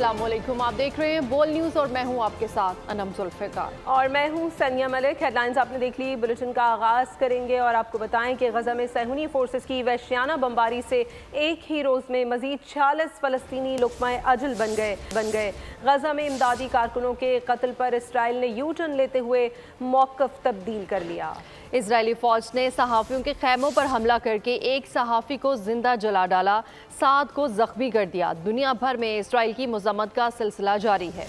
अस्सलाम वालेकुम, आप देख रहे हैं बोल न्यूज़ और मैं हूं आपके साथ अनम जुल्फ़िकार और मैं हूं सनिया मलिक। हेडलाइंस आपने देख ली। बुलेटिन का आगाज़ करेंगे और आपको बताएं कि गजा में सहूनी फोर्सेस की वहशियाना बमबारी से एक ही रोज़ में मज़ीद 46 फ़लस्तीनी लुक़मा अजल बन गए। गजा में इमदादी कारकुनों के कत्ल पर इसराइल ने यू टर्न लेते हुए मौक़िफ़ तब्दील कर लिया। इजरायली फ़ौज ने सहाफ़ियों के खैमों पर हमला करके एक सहाफ़ी को जिंदा जला डाला, 7 को जख्मी कर दिया। दुनिया भर में इसराइल की मज़म्मत का सिलसिला जारी है।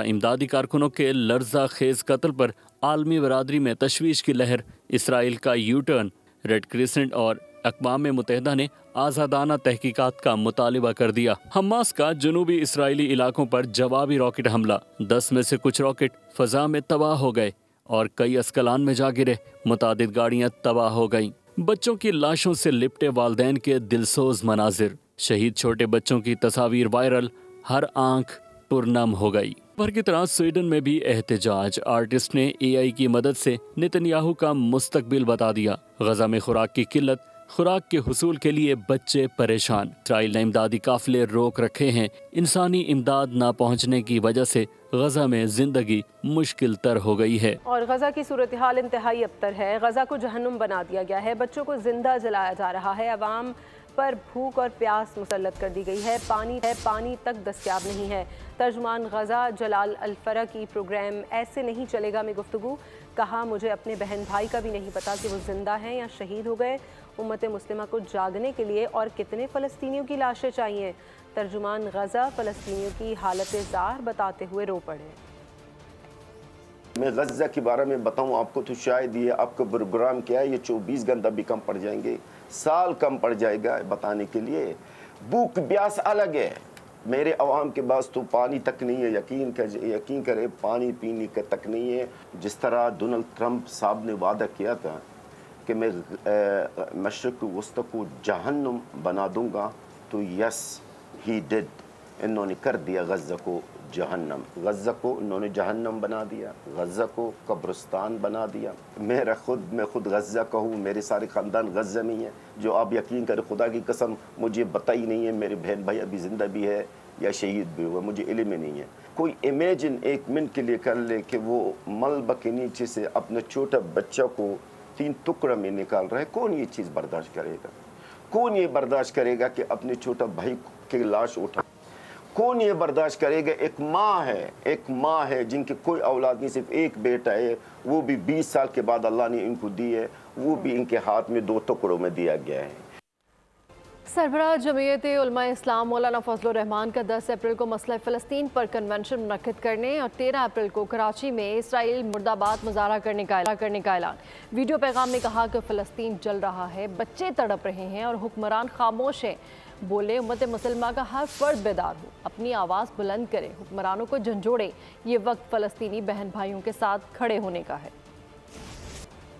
इमदादी कारकुनों के लर्जा खेज कत्ल पर आलमी बरादरी में तशवीश की लहर। इसराइल का यू टर्न। रेड क्रिसेंट और अक़वाम मुत्तहिदा ने आज़ादाना तहकीकात का मुतालिबा कर दिया। हमास का जनूबी इसराइली इलाकों पर जवाबी रॉकेट हमला। 10 में से कुछ रॉकेट फ़ज़ा में तबाह हो गए और कई अस्कलान में जा गिरे। मुतादिद गाड़ियाँ तबाह हो गईं। बच्चों की लाशों से लिपटे वालदैन के दिलसोज मनाजिर। शहीद छोटे बच्चों की तस्वीर वायरल। हर आंख पुरनम हो गई। भर की तरह स्वीडन में भी एहतजाज। आर्टिस्ट ने AI की मदद से नेतन्याहू का मुस्तकबिल बता दिया। गजा में खुराक की किल्लत, खुराक के हुसूल के लिए बच्चे परेशान। इसराइल ने इमदादी काफिले रोक रखे हैं। इंसानी इमदाद ना पहुँचने की वजह से गजा में जिंदगी मुश्किल तर हो गई है और गजा की सूरत हाल इंतहाई अबतर है। गजा को जहन्नुम बना दिया गया है। बच्चों को जिंदा जलाया जा रहा है। अवाम पर भूख और प्यास मुसल्लत कर दी गई है। पानी तक दस्तयाब नहीं है। तर्जुमान गजा जलाल अल-फरा की प्रोग्राम ऐसे नहीं चलेगा में गुफ्तगू। कहा, मुझे अपने बहन भाई का भी नहीं पता कि वो जिंदा हैं या शहीद हो गए। उम्मत मुस्लिमा को जागने के लिए और कितने फ़लस्तीनियों की लाशें चाहिए। तर्जुमान गजा फ़लस्तीनियों की हालत ज़ार बताते हुए रो पड़े। मैं गजा के बारे में बताऊं आपको तो शायद ये आपका प्रोग्राम क्या है, ये 24 घंटा भी कम पड़ जाएंगे, साल कम पड़ जाएगा बताने के लिए। भूख प्यास अलग है। मेरे अवाम के पास तो पानी तक नहीं है। यकीन करे पानी पीने का तक नहीं है। जिस तरह डोनाल्ड ट्रंप साहब ने वादा किया था कि मैं मशरिक़ वस्ती को जहन्नुम बना दूंगा, तो यस ही डिड। इन्होंने कर दिया गजा को जहन्नम। गजा को इन्होंने जहन्नम बना दिया। गजा को कब्रिस्तान बना दिया। मैं खुद गजा का हूँ। मेरे सारे ख़ानदान गजा में ही है। जो आप यकीन करें, खुदा की कसम मुझे पता ही नहीं है मेरे बहन भाई अभी ज़िंदा भी है या शहीद भी हुआ, मुझे इल्म ही नहीं है। कोई इमेजिन एक मिनट के लिए कर ले कि वो मलबा के नीचे से अपने छोटा बच्चा को 3 टुकड़ा में निकाल रहा है। कौन ये चीज़ बर्दाश्त करेगा? कौन ये बर्दाश्त करेगा कि अपने छोटा भाई की लाश उठा? कौन ये बर्दाश्त करेगा? एक माँ है जिनके कोई औलाद नहीं, सिर्फ एक बेटा है, वो भी 20 साल के बाद अल्लाह ने इनको दी है, वो भी इनके हाथ में 2 टुकड़ों में दिया गया है। सरबराह जमीयत उलमा इस्लाम मौलाना फजल रहमान का 10 अप्रैल को मसला फ़लस्तीन पर कन्वेंशन मुनक्किद करने और 13 अप्रैल को कराची में इसराइल मुर्दाबाद मुजाहरा करने का ऐलान। वीडियो पैगाम में कहा कि फ़लस्तीन जल रहा है, बच्चे तड़प रहे हैं और हुक्मरान खामोश हैं। बोले, उम्मत मुसलमान का हर फर्द बेदार हो, अपनी आवाज़ बुलंद करे, हुक्मरानों को झंझोड़े। ये वक्त फ़लस्तीनी बहन भाइयों के साथ खड़े होने का है।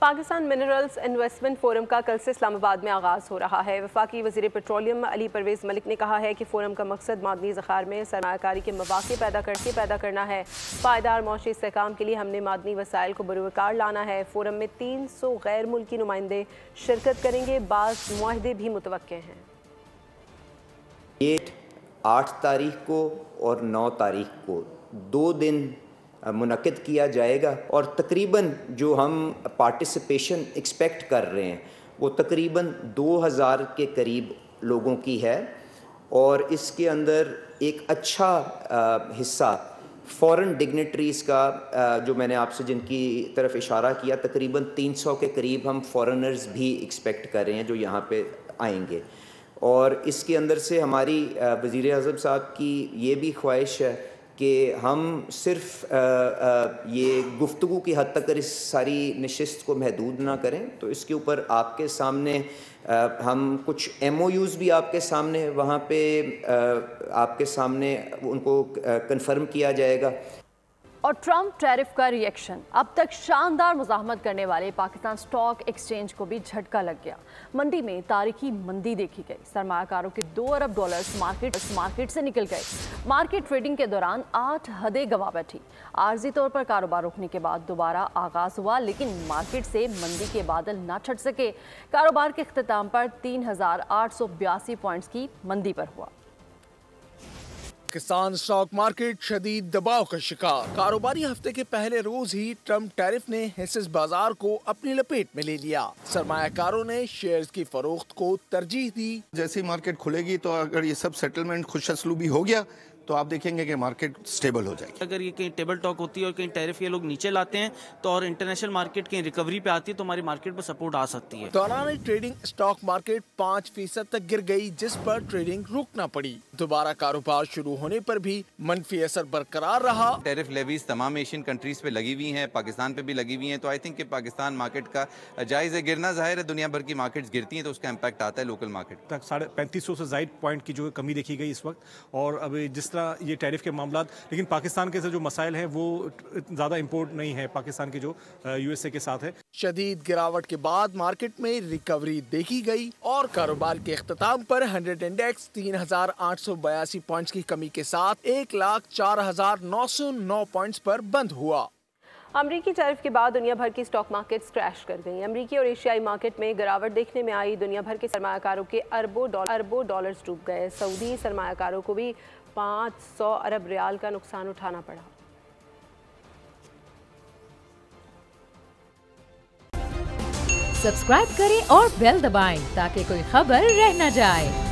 पाकिस्तान मिनरल्स इन्वेस्टमेंट फोरम का कल से इस्लामाबाद में आगाज़ हो रहा है। वफाकी वज़ीर पेट्रोलियम अली परवेज़ मलिक ने कहा है कि फोरम का मकसद मादनी ज़ख़ायर में सरमायाकारी के मौक़े पैदा करना है। पायदार मौशी इस्तेहकाम के लिए हमने मादनी वसाइल को बरूकार लाना है। फोरम में 300 गैर मुल्की नुमाइंदे शिरकत करेंगे। बाज़ मुआहदे भी मुतवक्के हैं। 8 तारीख को और 9 तारीख को 2 दिन मुनक्किद किया जाएगा और तकरीबन जो हम पार्टिसिपेशन एक्सपेक्ट कर रहे हैं वो तकरीबन 2000 के करीब लोगों की है। और इसके अंदर एक अच्छा हिस्सा फॉरेन डिग्नेटरीज़ का, जो मैंने आपसे जिनकी तरफ इशारा किया, तकरीबन 300 के करीब हम फॉरेनर्स भी एक्सपेक्ट कर रहे हैं जो यहाँ पे आएंगे। और इसके अंदर से हमारी वज़ीर आज़म साहब की ये भी ख्वाहिश है कि हम सिर्फ ये गुफ्तगू की हद तक इस सारी नशिस्त को महदूद ना करें। तो इसके ऊपर आपके सामने हम कुछ MOUs भी आपके सामने वहाँ पे आपके सामने उनको कंफर्म किया जाएगा। और ट्रंप टैरिफ का रिएक्शन। अब तक शानदार मुज़ाहमत करने वाले पाकिस्तान स्टॉक एक्सचेंज को भी झटका लग गया। मंडी में तारीखी मंदी देखी गई। सरमायाकारों के $2 अरब मार्केट से निकल गए। मार्केट ट्रेडिंग के दौरान 8 हदें गंवा बैठी। आर्जी तौर पर कारोबार रुकने के बाद दोबारा आगाज हुआ, लेकिन मार्केट से मंदी के बादल ना छट सके। कारोबार के इख्तिताम पर 3882 पॉइंट्स की मंदी पर हुआ। पाकिस्तान स्टॉक मार्केट शदीद दबाव का शिकार। कारोबारी हफ्ते के पहले रोज ही ट्रम्प टैरिफ ने हिस्सेस बाजार को अपनी लपेट में ले लिया। सरमायाकारों ने शेयर्स की फरोख्त को तरजीह दी। जैसे ही मार्केट खुलेगी तो अगर ये सब सेटलमेंट खुशअस्लूबी हो गया तो आप देखेंगे कि मार्केट स्टेबल हो जाएगी। अगर ये कहीं टेबल टॉक होती है और कहीं टैरिफ ये लोग नीचे लाते हैं तो और इंटरनेशनल मार्केट कहीं रिकवरी पे आती है तो हमारी मार्केट पर सपोर्ट आ सकती है। दौरान ट्रेडिंग स्टॉक मार्केट 5% तक गिर गई, जिस पर ट्रेडिंग रुकना पड़ी। दोबारा कारोबार शुरू होने पर भी मनफी असर बरकरार रहा। टैरिफ लेवीज तमाम एशियन कंट्रीज पे लगी हुई हैं, पाकिस्तान पे भी लगी हुई हैं, तो आई थिंक कि पाकिस्तान मार्केट का जायज़ है गिरना। जाहिर है दुनिया भर की मार्केट्स गिरती हैं तो उसका इम्पैक्ट आता है लोकल मार्केट तक। 3500 से ज़ायद पॉइंट की जो कमी देखी गई इस वक्त। और अब जिस तरह ये टैरिफ के मामला, लेकिन पाकिस्तान के जो मसाइल हैं वो ज़्यादा इम्पोर्ट नहीं है पाकिस्तान के जो यूएसए के साथ है। शदीद गिरावट के बाद मार्केट में रिकवरी देखी गई और कारोबार के इख्तिताम पर 100 इंडेक्स 3882 पॉइंट्स की कमी के साथ 1,04,909 पॉइंट्स पर बंद हुआ। अमरीकी टैरिफ के बाद दुनिया भर की स्टॉक मार्केट्स क्रैश कर गई। अमरीकी और एशियाई मार्केट में गिरावट देखने में आई। दुनिया भर के सरमायाकारों के अरबों डॉलर्स डूब गए। सऊदी सरमायाकारों को भी 500 अरब रियाल का नुकसान उठाना पड़ा। सब्सक्राइब करें और बेल दबाएं ताकि कोई खबर रह न जाए।